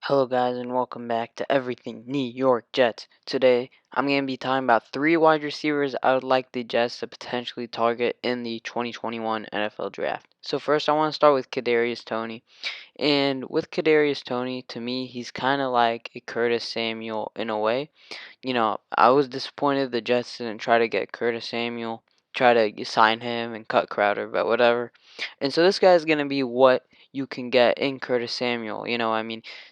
Hello guys and welcome back to Everything New York Jets. Today I'm going to be talking about three wide receivers I would like the Jets to potentially target in the 2021 NFL Draft. So first I want to start with Kadarius Toney. And with Kadarius Toney, to me he's kind of like a Curtis Samuel in a way. I was disappointed the Jets didn't try to get Curtis Samuel, try to sign him and cut Crowder, but whatever. And so this guy's going to be what you can get in Curtis Samuel,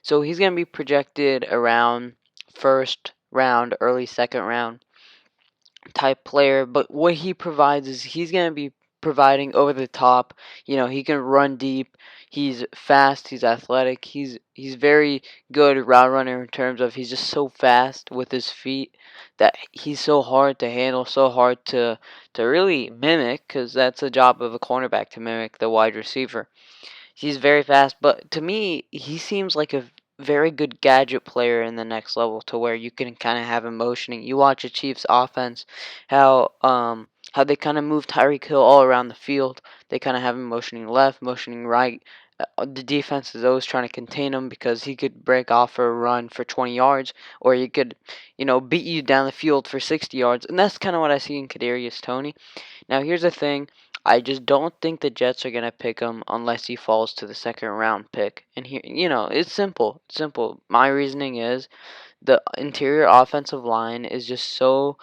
So he's going to be projected around first round, early second round type player, but what he provides is he's going to be providing over the top. He can run deep. He's fast, he's athletic. He's very good route runner in terms of he's just so fast with his feet that he's so hard to handle, so hard to really mimic cuz that's the job of a cornerback to mimic the wide receiver. He's very fast, but to me, he seems like a very good gadget player in the next level to where you can kind of have him motioning. You watch the Chiefs offense, how they kind of move Tyreek Hill all around the field. They kind of have him motioning left, motioning right. The defense is always trying to contain him because he could break off for a run for 20 yards, or he could, beat you down the field for 60 yards. And that's kind of what I see in Kadarius Toney. Now, here's the thing. I just don't think the Jets are going to pick him unless he falls to the second round pick. And here, it's simple. It's simple. My reasoning is the interior offensive line is just so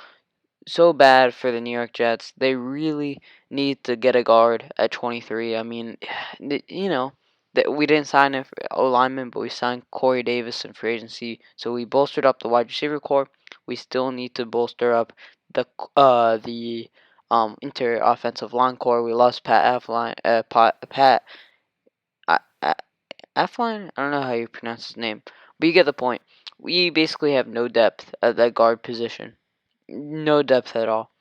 bad for the New York Jets. They really need to get a guard at 23. I mean, that we didn't sign a lineman, but we signed Corey Davis in free agency. So we bolstered up the wide receiver core. We still need to bolster up the interior offensive line core. We lost Pat Affline. Pat Affline. I don't know how you pronounce his name, but you get the point. We basically have no depth at that guard position. No depth at all.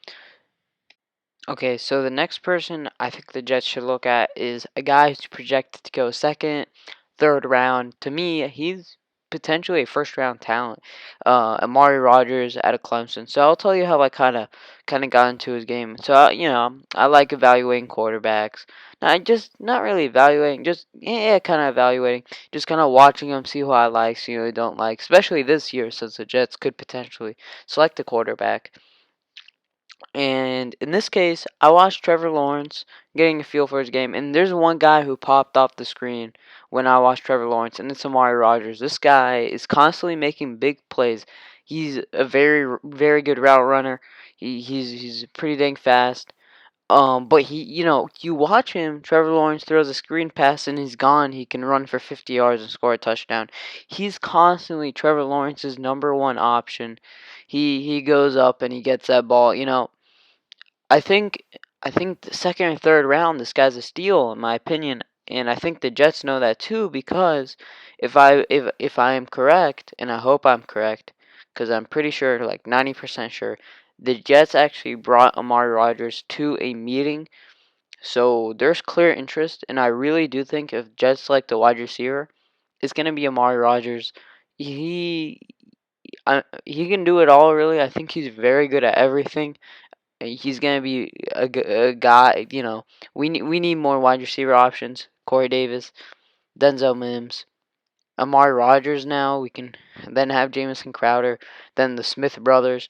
Okay, so the next person I think the Jets should look at is a guy who's projected to go second, third round. To me, he's potentially a first round talent. Amari Rodgers out of Clemson. So I'll tell you how I kind of got into his game. So I like evaluating quarterbacks. Not really evaluating, just kind of evaluating, just kind of watching them, see who I like, see who I don't like. Especially this year, since the Jets could potentially select a quarterback. And in this case, I watched Trevor Lawrence getting a feel for his game. And there's one guy who popped off the screen when I watched Trevor Lawrence, and it's Amari Rodgers. This guy is constantly making big plays. He's a very, very good route runner. He's pretty dang fast. But you watch him. Trevor Lawrence throws a screen pass and he's gone. He can run for 50 yards and score a touchdown. He's constantly Trevor Lawrence's number one option. He goes up and he gets that ball. I think I think the second or third round, this guy's a steal in my opinion, and I think the Jets know that too because if I am correct, and I hope I'm correct, because I'm pretty sure, like 90% sure, the Jets actually brought Amari Rodgers to a meeting, so there's clear interest, and I really do think if Jets select a wide receiver, it's gonna be Amari Rodgers. He he can do it all really. I think he's very good at everything. He's gonna be a guy. We need more wide receiver options. Corey Davis, Denzel Mims, Amari Rodgers. Now we can then have Jamison Crowder, then the Smith brothers.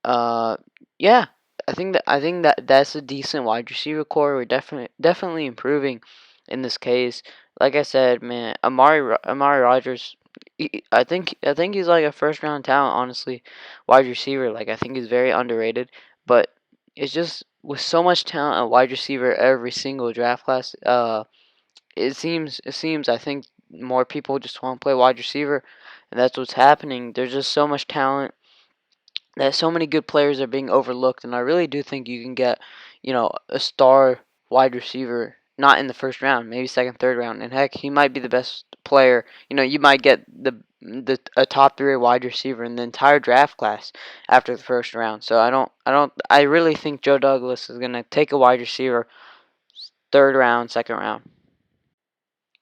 Uh, yeah, I think that that's a decent wide receiver core. We're definitely improving in this case. Like I said, man, Amari Rodgers. I think he's like a first round talent, honestly, wide receiver. Like I think he's very underrated, but it's just with so much talent at wide receiver every single draft class. It seems I think more people just want to play wide receiver, and that's what's happening. There's just so much talent that so many good players are being overlooked, and I really do think you can get, a star wide receiver not in the first round, maybe second, third round, and heck, he might be the best player. You might get the a top three wide receiver in the entire draft class after the first round. So I really think Joe Douglas is gonna take a wide receiver third round, second round.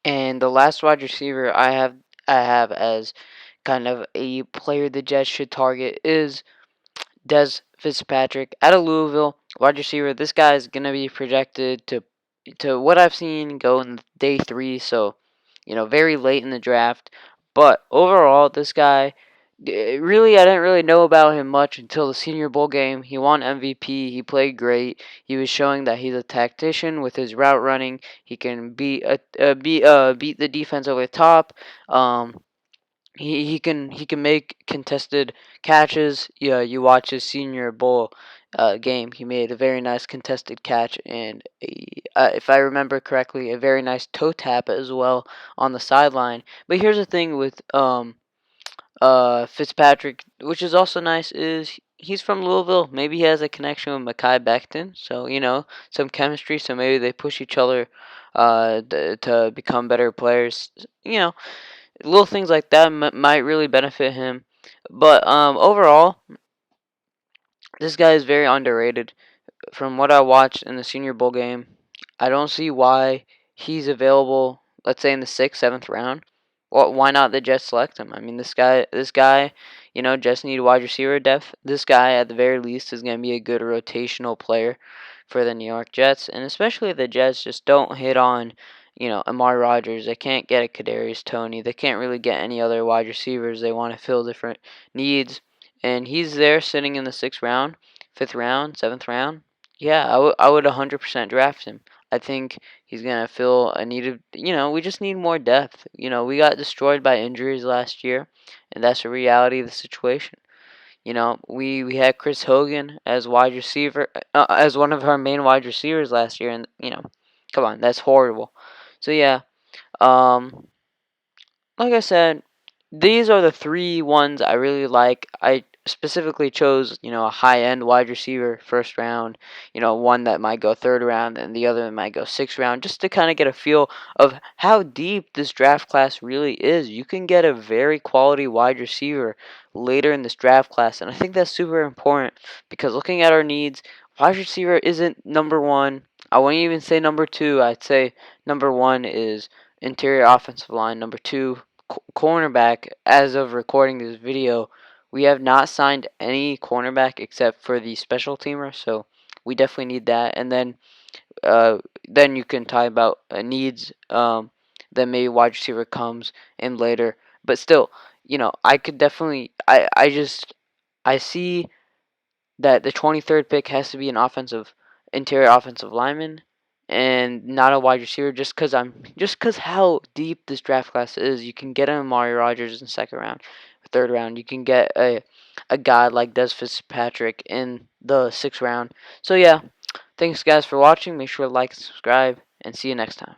And the last wide receiver I have as kind of a player the Jets should target is Dez Fitzpatrick out of Louisville, wide receiver. This guy is gonna be projected to what I've seen go in day three. So very late in the draft. But overall, this guy, really, I didn't really know about him much until the Senior Bowl game. He won MVP. He played great. He was showing that he's a tactician with his route running. He can beat the defense over the top. He can make contested catches. Yeah, you watch his Senior Bowl game. He made a very nice contested catch and if I remember correctly, a very nice toe tap as well on the sideline. But here's the thing with Fitzpatrick, which is also nice, is he's from Louisville. Maybe he has a connection with Mekhi Becton, so some chemistry. So maybe they push each other to become better players. Little things like that might really benefit him. But overall, this guy is very underrated. From what I watched in the Senior Bowl game, I don't see why he's available. Let's say in the sixth, seventh round. Well, why not the Jets select him? I mean, this guy, just need wide receiver depth. This guy, at the very least, is going to be a good rotational player for the New York Jets, and especially the Jets just don't hit on, Amari Rodgers. They can't get a Kadarius Toney. They can't really get any other wide receivers. They want to fill different needs, and he's there sitting in the sixth round, fifth round, seventh round. Yeah, I would 100% draft him. I think he's gonna fill a need of. We just need more depth. We got destroyed by injuries last year, and that's the reality of the situation. We had Chris Hogan as wide receiver, as one of our main wide receivers last year, and come on, that's horrible. So yeah, um, like I said, these are the three ones I really like. I specifically chose, a high end wide receiver first round, one that might go third round and the other that might go sixth round, just to kind of get a feel of how deep this draft class really is. You can get a very quality wide receiver later in this draft class, and I think that's super important because looking at our needs, wide receiver isn't number one. I wouldn't even say number two. I'd say number one is interior offensive line. Number two, cornerback. As of recording this video, we have not signed any cornerback except for the special teamer, so we definitely need that. And then you can talk about needs. Then maybe wide receiver comes in later, but still, I could definitely. I see that the 23rd pick has to be an interior offensive lineman and not a wide receiver just cuz how deep this draft class is. You can get an Amari Rodgers in second round, third round. You can get a guy like Dez Fitzpatrick in the sixth round. So yeah, thanks guys for watching. Make sure to like and subscribe and see you next time.